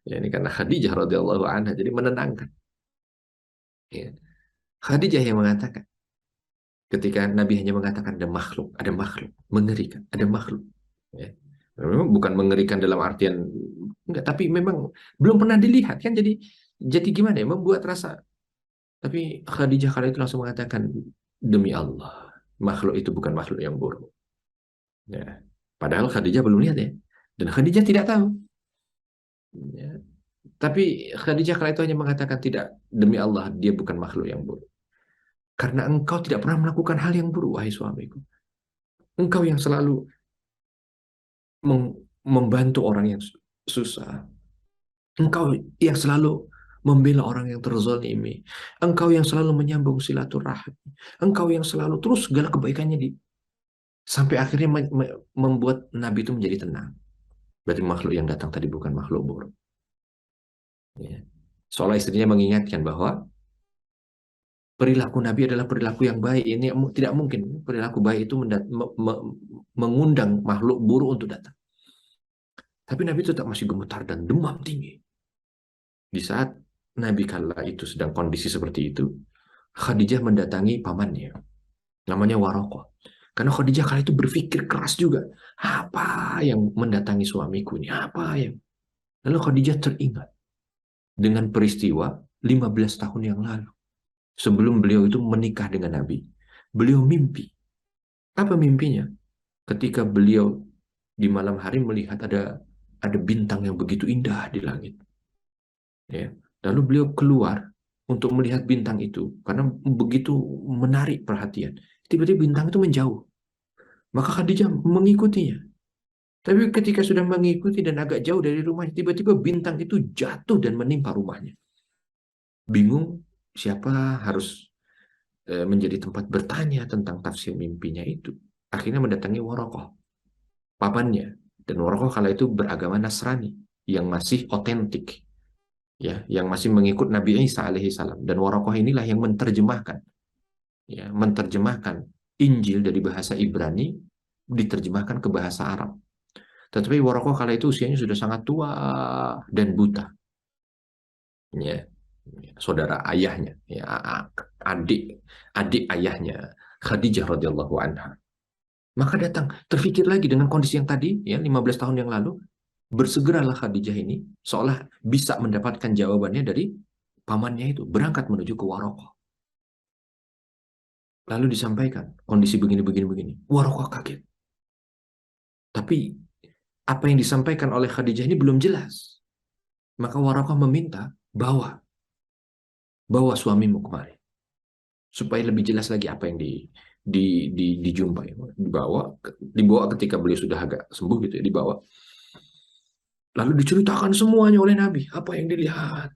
Ya, ini karena Khadijah radhiyallahu anha jadi menenangkan. Ya. Khadijah yang mengatakan ketika Nabi hanya mengatakan ada makhluk, mengerikan, ada makhluk. Ya. Memang bukan mengerikan dalam artian enggak, tapi memang belum pernah dilihat kan, jadi gimana ya, membuat rasa. Tapi Khadijah kala itu langsung mengatakan, demi Allah, makhluk itu bukan makhluk yang buruk. Ya. Padahal Khadijah belum lihat ya. Dan Khadijah tidak tahu. Ya. Tapi Khadijah kala itu hanya mengatakan, tidak, demi Allah, dia bukan makhluk yang buruk. Karena engkau tidak pernah melakukan hal yang buruk, wahai suamiku. Engkau yang selalu membantu orang yang susah. Engkau yang selalu membela orang yang terzalimi. Engkau yang selalu menyambung silaturahmi. Engkau yang selalu terus segala kebaikannya sampai akhirnya membuat Nabi itu menjadi tenang. Berarti makhluk yang datang tadi bukan makhluk buruk. Ya. Seolah istrinya mengingatkan bahwa perilaku Nabi adalah perilaku yang baik. Ini tidak mungkin perilaku baik itu mengundang makhluk buruk untuk datang. Tapi Nabi tetap masih gemetar dan demam tinggi. Di saat Nabi kala itu sedang kondisi seperti itu, Khadijah mendatangi pamannya, namanya Warokoh. Karena Khadijah kala itu berpikir keras juga. Apa yang mendatangi suamiku ini? Apa yang? Lalu Khadijah teringat dengan peristiwa 15 tahun yang lalu. Sebelum beliau itu menikah dengan Nabi, beliau mimpi. Apa mimpinya? Ketika beliau di malam hari melihat ada bintang yang begitu indah di langit. Ya. Lalu beliau keluar untuk melihat bintang itu karena begitu menarik perhatian. Tiba-tiba bintang itu menjauh. Maka Khadijah mengikutinya. Tapi ketika sudah mengikuti dan agak jauh dari rumahnya, tiba-tiba bintang itu jatuh dan menimpa rumahnya. Bingung siapa harus menjadi tempat bertanya tentang tafsir mimpinya itu. Akhirnya mendatangi Warokoh, pamannya. Dan Warokoh kala itu beragama Nasrani yang masih otentik, ya, yang masih mengikut Nabi Isa alaihi salam. Dan Warokoh inilah yang menerjemahkan, ya, menerjemahkan Injil dari bahasa Ibrani diterjemahkan ke bahasa Arab. Tetapi Warokoh kala itu usianya sudah sangat tua dan buta, ya, saudara ayahnya, ya, adik adik ayahnya Khadijah radhiyallahu anha. Maka datang, terfikir lagi dengan kondisi yang tadi, ya, 15 tahun yang lalu, bersegeralah Khadijah ini, seolah bisa mendapatkan jawabannya dari pamannya itu, berangkat menuju ke Warokoh. Lalu disampaikan, kondisi begini, begini, begini. Warokoh kaget. Tapi apa yang disampaikan oleh Khadijah ini belum jelas. Maka Warokoh meminta, bawa suamimu kemari. Supaya lebih jelas lagi apa yang dijumpai. Dibawa ketika beliau sudah agak sembuh gitu ya, dibawa. Lalu diceritakan semuanya oleh Nabi, apa yang dilihat.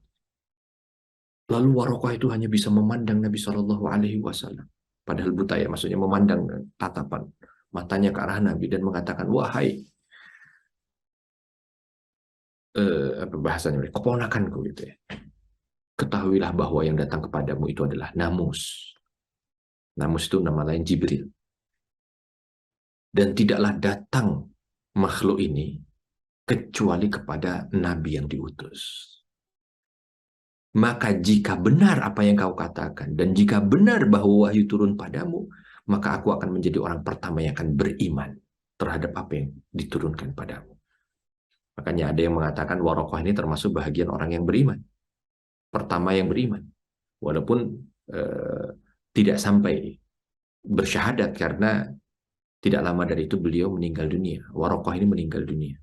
Lalu Warokoh itu hanya bisa memandang Nabi Shallallahu Alaihi Wasallam. Padahal buta, ya, maksudnya memandang tatapan matanya ke arah Nabi dan mengatakan, wahai apa bahasanya, keponakanku gitu ya. Ketahuilah bahwa yang datang kepadamu itu adalah Namus. Namus itu nama lain Jibril. Dan tidaklah datang makhluk ini kecuali kepada Nabi yang diutus. Maka jika benar apa yang kau katakan, dan jika benar bahwa wahyu turun padamu, maka aku akan menjadi orang pertama yang akan beriman terhadap apa yang diturunkan padamu. Makanya ada yang mengatakan Warokoh ini termasuk bahagian orang yang beriman. Pertama yang beriman. Walaupun tidak sampai bersyahadat karena tidak lama dari itu beliau meninggal dunia. Warokoh ini meninggal dunia.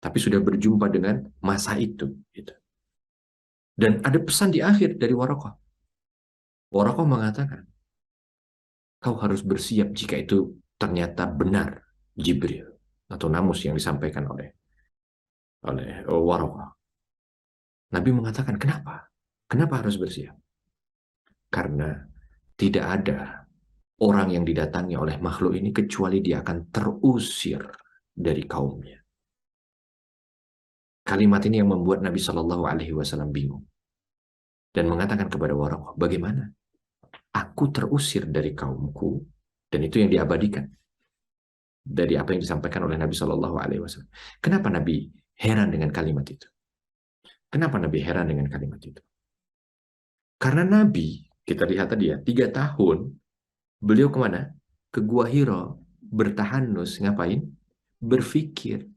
Tapi sudah berjumpa dengan masa itu. Gitu. Dan ada pesan di akhir dari Warokoh. Warokoh mengatakan, kau harus bersiap jika itu ternyata benar Jibril atau Namus yang disampaikan oleh Warokoh. Nabi mengatakan, kenapa? Kenapa harus bersiap? Karena tidak ada orang yang didatangi oleh makhluk ini kecuali dia akan terusir dari kaumnya. Kalimat ini yang membuat Nabi Shallallahu Alaihi Wasallam bingung dan mengatakan kepada Warokoh, bagaimana? Aku terusir dari kaumku, dan itu yang diabadikan dari apa yang disampaikan oleh Nabi Shallallahu Alaihi Wasallam. Kenapa Nabi heran dengan kalimat itu? Kenapa Nabi heran dengan kalimat itu? Karena Nabi, kita lihat tadi ya, 3 tahun beliau kemana? Ke Gua Hiro, bertahanus, ngapain? Berpikir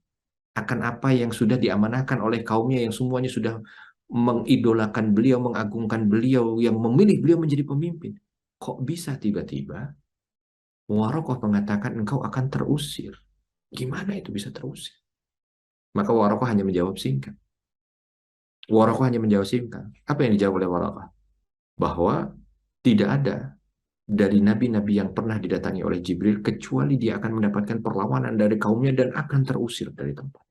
akan apa yang sudah diamanahkan oleh kaumnya yang semuanya sudah mengidolakan beliau, mengagungkan beliau, yang memilih beliau menjadi pemimpin. Kok bisa tiba-tiba Warokoh mengatakan engkau akan terusir? Gimana itu bisa terusir? Maka Warokoh hanya menjawab singkat. Warokoh hanya menjawab singkat. Apa yang dijawab oleh Warokoh? Bahwa tidak ada dari nabi-nabi yang pernah didatangi oleh Jibril kecuali dia akan mendapatkan perlawanan dari kaumnya dan akan terusir dari tempat.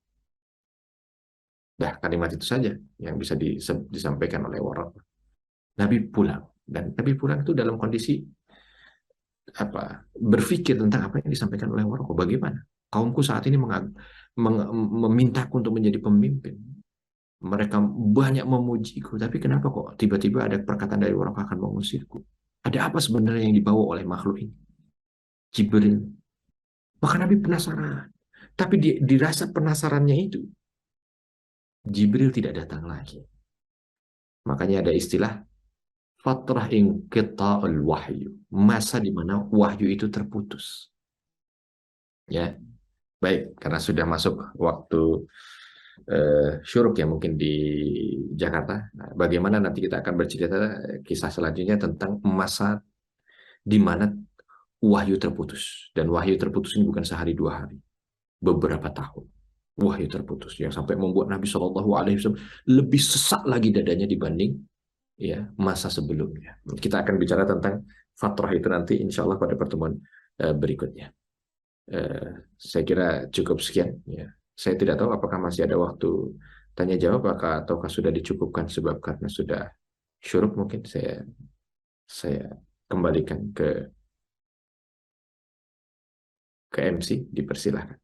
Nah, kalimat itu saja yang bisa disampaikan oleh Warokoh. Nabi pulang, dan Nabi pulang itu dalam kondisi berpikir tentang apa yang disampaikan oleh Warokoh. Bagaimana kaumku saat ini memintaku untuk menjadi pemimpin. Mereka banyak memujiku, tapi kenapa kok tiba-tiba ada perkataan dari Warokoh akan mengusirku? Ada apa sebenarnya yang dibawa oleh makhluk ini? Jibril. Maka Nabi penasaran. Tapi dirasa penasarannya itu, Jibril tidak datang lagi. Makanya ada istilah fatrah inqita'ul wahyu. Masa di mana wahyu itu terputus. Ya, baik. Karena sudah masuk waktu syuruk ya mungkin di Jakarta. Nah, bagaimana nanti kita akan bercerita kisah selanjutnya tentang masa di mana wahyu terputus. Dan wahyu terputus ini bukan sehari 2 hari, beberapa tahun. Wahyu terputus yang sampai membuat Nabi Shallallahu Alaihi Wasallam lebih sesak lagi dadanya dibanding ya masa sebelumnya. Kita akan bicara tentang fatrah itu nanti insya Allah pada pertemuan berikutnya. Saya kira cukup sekian. Ya. Saya tidak tahu apakah masih ada waktu tanya jawab ataukah sudah dicukupkan sebab karena sudah syuruk mungkin saya kembalikan ke MC, dipersilahkan.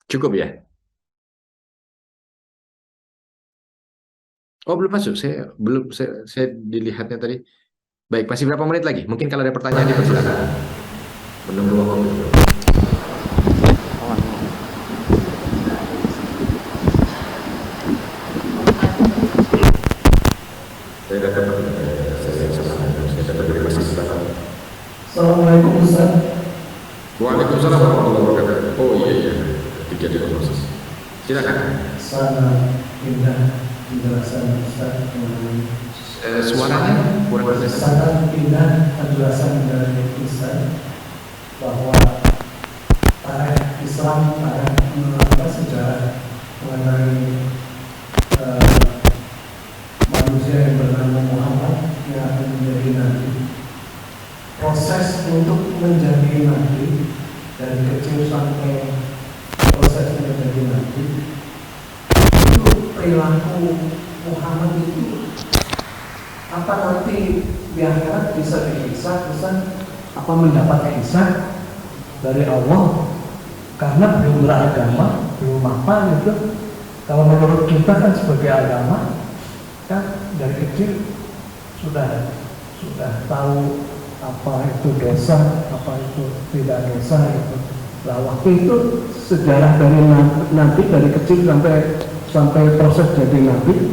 Cukup ya? Oh belum masuk, saya dilihatnya tadi. Baik, masih berapa menit lagi? Mungkin kalau ada pertanyaan dipersilakan. Menunggu waktu. Saya dapat terima kasih. Assalamualaikum Ustaz. Waalaikumsalam warahmatullahi wabarakatuh. Oh iya, tiga di proses. Silakan. Sangat indah penjelasan Ustaz. Suaranya kurang jelas. Sangat indah penjelasan dari Ustaz bahwa tarikh Islam, tarikh sejarah mengenai manusia yang bernama Muhammad yang akan menjadi nabi. Proses untuk menjadi nabi dari kecil sampai proses menjadi nabi itu perilaku Muhammad itu apa nanti di akhirat bisa dihisab, apa mendapat hisab dari Allah karena belum beragama, belum apa gitu. Kalau menurut kita kan sebagai agama kan dari kecil sudah tahu apa itu dosa, apa itu tidak dosa itu. Nah, waktu itu sejarah dari nabi dari kecil sampai proses jadi nabi,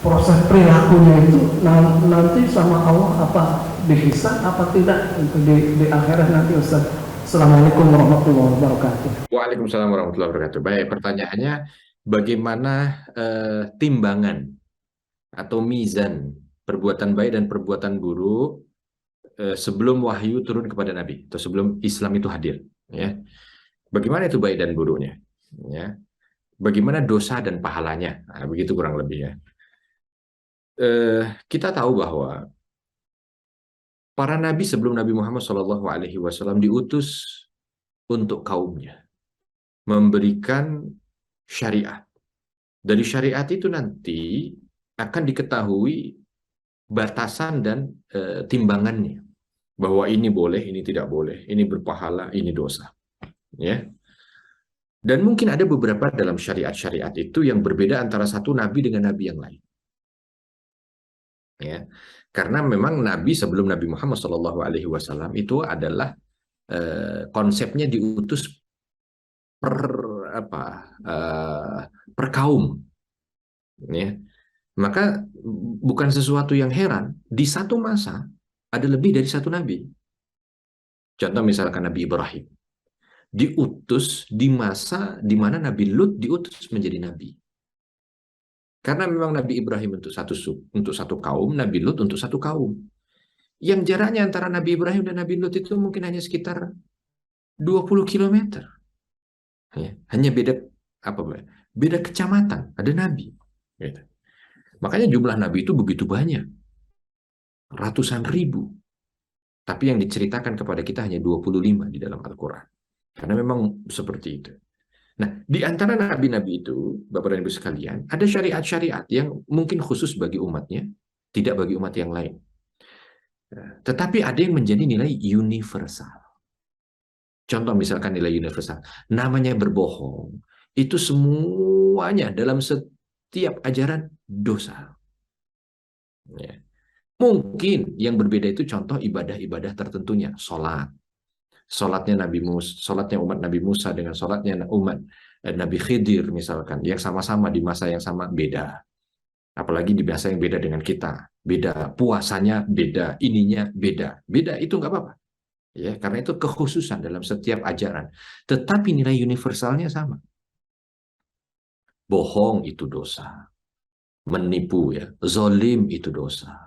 proses perilakunya itu nanti sama Allah apa dihisab apa tidak di akhirat nanti Ustaz. Assalamualaikum warahmatullahi wabarakatuh. Waalaikumsalam warahmatullahi wabarakatuh. Baik, pertanyaannya bagaimana timbangan atau mizan perbuatan baik dan perbuatan buruk sebelum wahyu turun kepada Nabi atau sebelum Islam itu hadir, ya. Bagaimana itu baik dan buruknya, ya. Bagaimana dosa dan pahalanya, nah, begitu kurang lebih ya. Kita tahu bahwa para nabi sebelum Nabi Muhammad SAW diutus untuk kaumnya, memberikan syariat. Dari syariat itu nanti akan diketahui batasan dan timbangannya. Bahwa ini boleh, ini tidak boleh, ini berpahala, ini dosa. Ya. Dan mungkin ada beberapa dalam syariat-syariat itu yang berbeda antara satu nabi dengan nabi yang lain. Ya. Karena memang nabi sebelum Nabi Muhammad SAW itu adalah konsepnya diutus per kaum. Ya. Maka bukan sesuatu yang heran di satu masa ada lebih dari satu nabi. Contoh misalkan Nabi Ibrahim diutus di masa di mana Nabi Lut diutus menjadi nabi. Karena memang Nabi Ibrahim untuk satu kaum, Nabi Lut untuk satu kaum. Yang jaraknya antara Nabi Ibrahim dan Nabi Lut itu mungkin hanya sekitar 20 kilometer. Ya, hanya beda kecamatan, ada nabi. Gitu. Makanya jumlah nabi itu begitu banyak. Ratusan ribu. Tapi yang diceritakan kepada kita hanya 25 di dalam Al-Quran. Karena memang seperti itu. Nah, di antara nabi-nabi itu, Bapak dan Ibu sekalian, ada syariat-syariat yang mungkin khusus bagi umatnya, tidak bagi umat yang lain. Tetapi ada yang menjadi nilai universal. Contoh misalkan nilai universal, namanya berbohong. Itu semuanya dalam setiap ajaran dosa. Ya. Mungkin yang berbeda itu contoh ibadah-ibadah tertentunya, sholat. Sholatnya umat Nabi Musa dengan sholatnya umat Nabi Khidir misalkan, yang sama-sama di masa yang sama beda. Apalagi di masa yang beda dengan kita, beda puasanya, beda ininya, beda itu nggak apa-apa. Ya, karena itu kekhususan dalam setiap ajaran. Tetapi nilai universalnya sama. Bohong itu dosa, menipu ya, zolim itu dosa.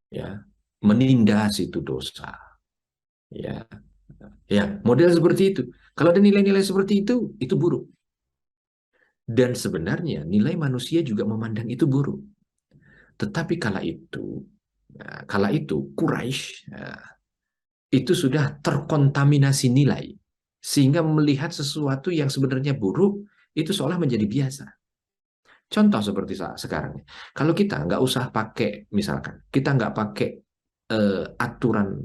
Ya, menindas itu dosa. Ya, ya, model seperti itu. Kalau ada nilai-nilai seperti itu buruk. Dan sebenarnya nilai manusia juga memandang itu buruk. Tetapi kala itu Quraisy itu sudah terkontaminasi nilai, sehingga melihat sesuatu yang sebenarnya buruk itu seolah menjadi biasa. Contoh seperti sekarang, kalau kita nggak usah pakai, misalkan kita nggak pakai aturan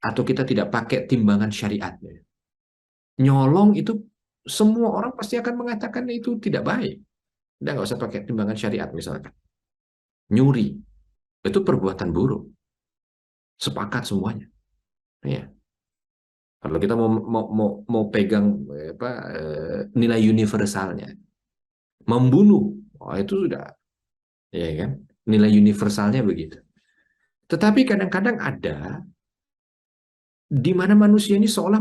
atau kita tidak pakai timbangan syariat, nyolong itu semua orang pasti akan mengatakan itu tidak baik. Udah nggak usah pakai timbangan syariat misalkan. Nyuri itu perbuatan buruk, sepakat semuanya. Ya. Kalau kita mau pegang nilai universalnya, membunuh, itu sudah, ya kan? Nilai universalnya begitu. Tetapi kadang-kadang ada di mana manusia ini seolah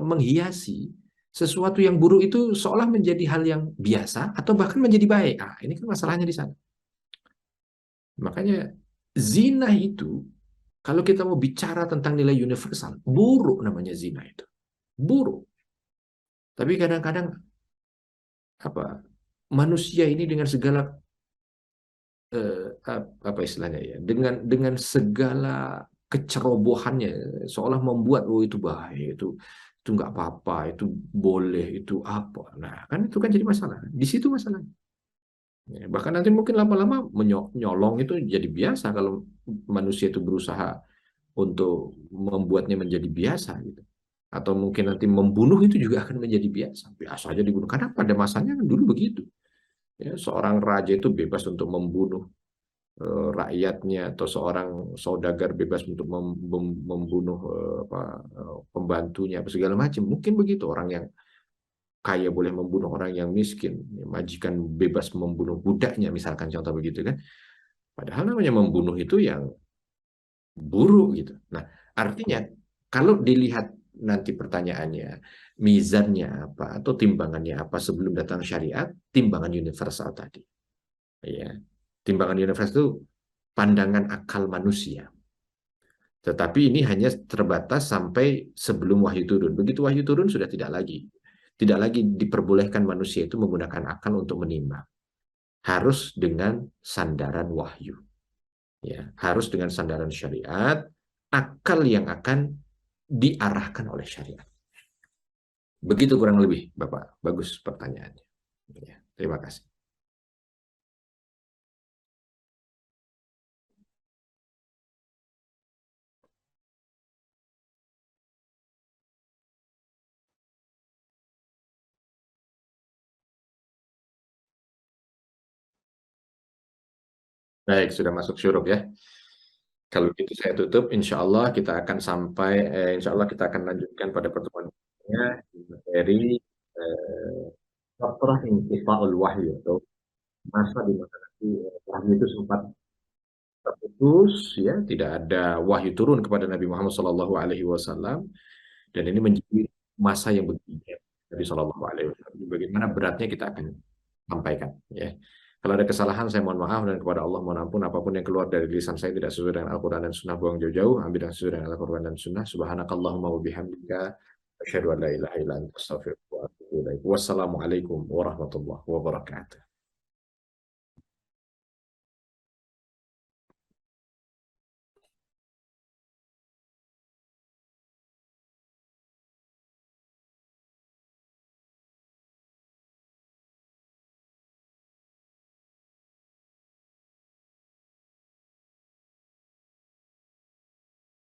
menghiasi sesuatu yang buruk itu seolah menjadi hal yang biasa atau bahkan menjadi baik. Ah, ini kan masalahnya di sana. Makanya zina itu, kalau kita mau bicara tentang nilai universal, buruk namanya zina itu. Buruk. Tapi kadang-kadang manusia ini dengan segala apa istilahnya ya, dengan segala kecerobohannya seolah membuat itu baik, itu nggak apa-apa, itu boleh, itu apa. Nah, kan itu kan jadi masalah. Di situ masalah. Ya, bahkan nanti mungkin lama-lama menyolong itu jadi biasa kalau manusia itu berusaha untuk membuatnya menjadi biasa gitu. Atau mungkin nanti membunuh itu juga akan menjadi biasa. Biasa aja dibunuh. Karena pada masanya kan dulu begitu. Ya, seorang raja itu bebas untuk membunuh rakyatnya, atau seorang saudagar bebas untuk membunuh pembantunya, apa segala macam. Mungkin begitu, orang yang kaya boleh membunuh orang yang miskin, majikan bebas membunuh budaknya, misalkan contoh begitu kan. Padahal namanya membunuh itu yang buruk gitu. Nah, artinya kalau dilihat nanti pertanyaannya, mizannya apa atau timbangannya apa sebelum datang syariat, timbangan universal tadi. Ya. Timbangan universal itu pandangan akal manusia. Tetapi ini hanya terbatas sampai sebelum wahyu turun. Begitu wahyu turun sudah tidak lagi. Tidak lagi diperbolehkan manusia itu menggunakan akal untuk menimbang. Harus dengan sandaran wahyu. Ya, harus dengan sandaran syariat, akal yang akan diarahkan oleh syariat. Begitu kurang lebih, Bapak. Bagus pertanyaannya. Ya, terima kasih. Baik, sudah masuk syuruk ya. Kalau gitu saya tutup, insya Allah kita akan lanjutkan pada pertemuan berikutnya di materi fatrah intifa'ul wahyu, atau masa di mana nanti wahyu itu sempat terputus, ya, tidak ada wahyu turun kepada Nabi Muhammad SAW, dan ini menjadi masa yang begitu Nabi SAW. Bagaimana beratnya kita akan sampaikan, ya. Kalau ada kesalahan saya mohon maaf, dan kepada Allah mohon ampun. Apapun yang keluar dari lisan saya tidak sesuai dengan Al-Quran dan Sunnah, buang jauh-jauh. Ambil yang sesuai dengan Al-Quran dan Sunnah. Subhanakallahumma wa bihamdika asyhadu an la ilaha illa anta astaghfiruka wa atubu ilaik. Wassalamualaikum warahmatullahi wabarakatuh.